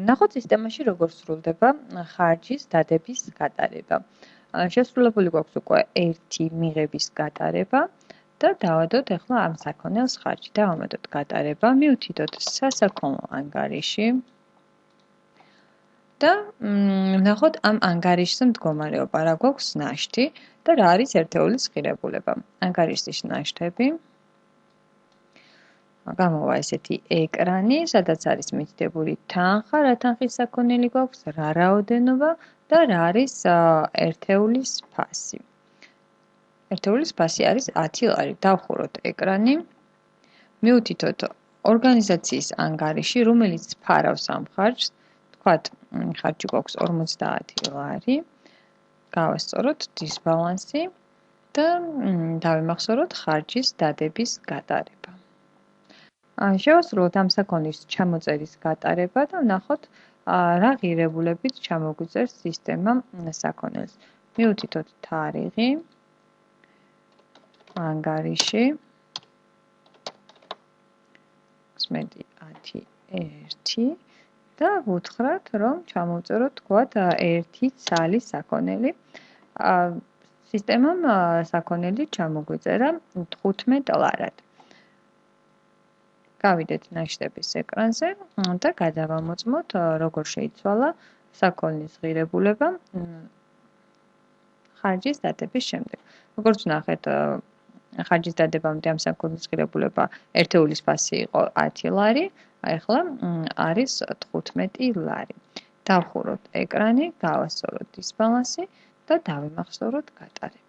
ნახოთ სისტემაში როგორ სრულდება ხარჯის დადების გატარება. შესრულებული გვაქვს უკვე 1 მიღების გატარება და დავადოთ ახლა ამ საქონელს ხარჯი და ავუმატოთ გატარება, მივთითოთ სასაქონლო ანგარიში და ვნახოთ ამ ანგარიშზე მდგომარეობა, რა გვაქვს ნაშთი და რა არის ერთეულის ღირებულება. ანგარიშის ნაშთები გამოვა ესეთი ეკრანი, სადაც არის მითითებული თანხა, რა თანხის საქონელი გვაქვს, რა რაოდენობა და რა არის ერთეულის ფასი. ერთეულის ფასი არის 10 ლარი. დავხუროთ ეკრანი. მივთითოთ ორგანიზაციის ანგარიში, რომელიც ფარავს ამ ხარჯს. თქვათ, ხარჯი გვაქვს 50 ლარი. გავასწოროთ დისბალანსი და დავიმახსოვროთ ხარჯის დადების გატარება. შევასრულოთ ამ საქონლის ჩამოწერის გატარება და ვნახოთ რა ღირებულებით ჩამოგვიწერს სისტემა საქონელს. მივთითოთ თარიღი, ანგარიში 16.10 და ვუთხრათ, რომ ჩამოვწეროთ თქვათ 1 ცალი საქონელი. სისტემამ საქონელი ჩამოგვიწერა 15 ლარად. გავიდეთ ნაშთების ეკრანზე და გადავამოწმოთ, როგორ შეიცვალა საქონლის ღირებულება ხარჯის დადების შემდეგ. როგორც ვნახეთ, ხარჯის დადებამდე ამ საქონლის ღირებულება ერთეულის ფასი იყო 10 ლარი, ახლა არის 15 ლარი. დავხუროთ ეკრანი, გავასწოროთ დისბალანსი და დავიმახსოვროთ გატარება.